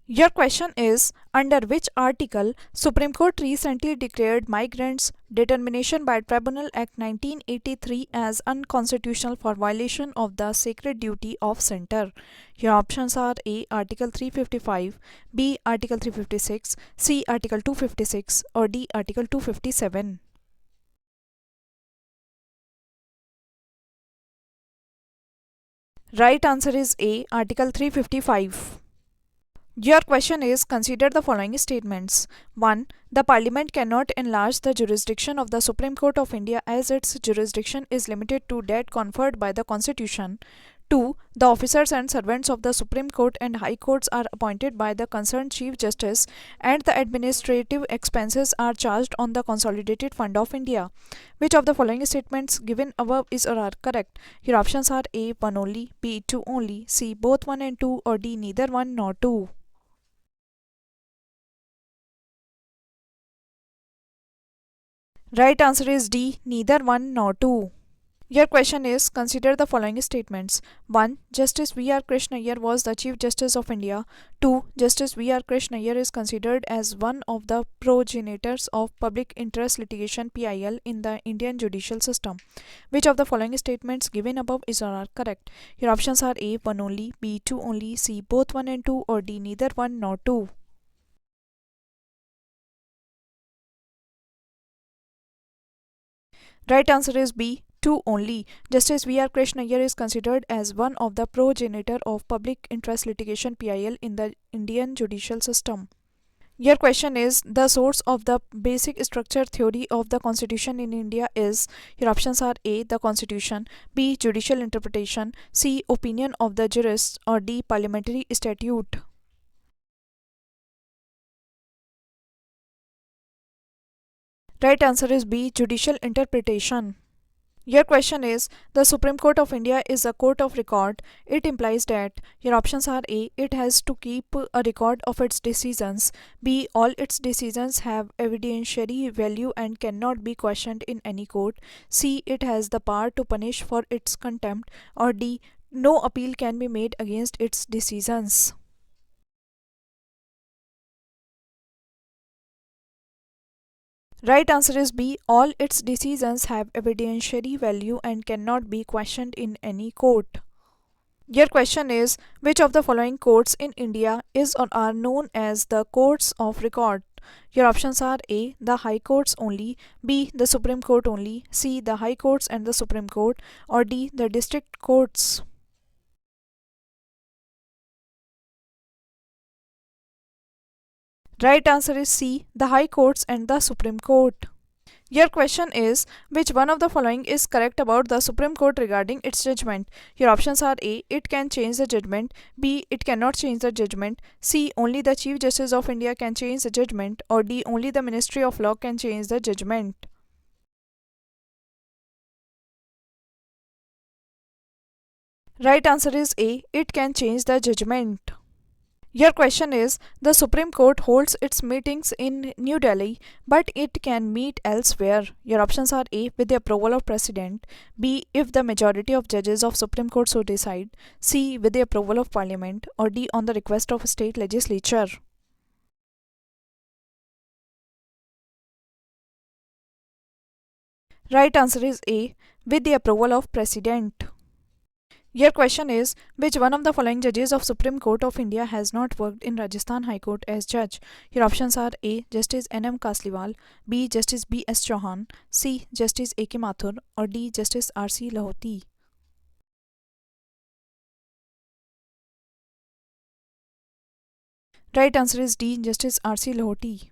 Your question is, under which article Supreme Court recently declared Migrants' Determination by Tribunal Act 1983 as unconstitutional for violation of the sacred duty of center? Your options are A. Article 355, B. Article 356, C. Article 256, or D. Article 257. Right answer is A. Article 355. Your question is, consider the following statements. 1. The Parliament cannot enlarge the jurisdiction of the Supreme Court of India as its jurisdiction is limited to that conferred by the Constitution. 2. The officers and servants of the Supreme Court and High Courts are appointed by the concerned Chief Justice, and the administrative expenses are charged on the Consolidated Fund of India. Which of the following statements given above is or are correct? Your options are A. 1 only, B. 2 only, C. both 1 and 2, or D. neither 1 nor 2. Right answer is D. Neither 1 nor 2. Your question is, consider the following statements. 1. Justice V.R. Krishna Iyer was the Chief Justice of India. 2. Justice V.R. Krishna Iyer is considered as one of the progenitors of public interest litigation (PIL) in the Indian judicial system. Which of the following statements given above is or are correct? Your options are A. 1 only, B. 2 only, C. both 1 and 2, or D. neither 1 nor 2. Right answer is B. 2 only. Justice V.R. Krishna Iyer is considered as one of the progenitor of public interest litigation (PIL) in the Indian judicial system. Your question is, the source of the basic structure theory of the Constitution in India is. Your options are A. The Constitution, B. Judicial interpretation, C. Opinion of the jurists, or D. Parliamentary statute. Right answer is B. Judicial interpretation. Your question is, the Supreme Court of India is a court of record. It implies that. Your options are A. It has to keep a record of its decisions, B. All its decisions have evidentiary value and cannot be questioned in any court, C. It has the power to punish for its contempt, or D. No appeal can be made against its decisions. Right answer is B. All its decisions have evidentiary value and cannot be questioned in any court. Your question is, which of the following courts in India is or are known as the courts of record? Your options are A. The High Courts only, B. The Supreme Court only, C. The High Courts and the Supreme Court, or D. The District Courts. Right answer is C. The High Courts and the Supreme Court. Your question is, which one of the following is correct about the Supreme Court regarding its judgment? Your options are A. It can change the judgment, B. It cannot change the judgment, C. Only the Chief Justice of India can change the judgment, or D. Only the Ministry of Law can change the judgment. Right answer is A. It can change the judgment. Your question is, the Supreme Court holds its meetings in New Delhi, but it can meet elsewhere. Your options are A. With the approval of President, B. If the majority of judges of Supreme Court so decide, C. With the approval of Parliament, or D. On the request of a state legislature. Right answer is A. With the approval of President. Your question is, which one of the following judges of Supreme Court of India has not worked in Rajasthan High Court as judge? Your options are A. Justice N.M. Kasliwal, B. Justice B.S. Chauhan, C. Justice A.K. Mathur, or D. Justice R.C. Lahoti. Right answer is D. Justice R.C. Lahoti.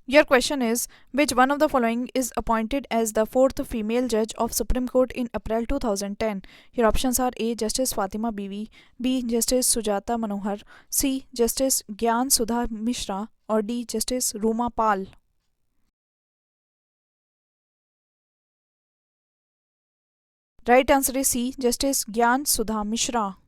Your question is, which one of the following is appointed as the fourth female judge of Supreme Court in April 2010? Your options are A. Justice Fatima Bibi, B. Justice Sujata Manohar, C. Justice Gyan Sudha Mishra, or D. Justice Ruma Pal. Right answer is C. Justice Gyan Sudha Mishra.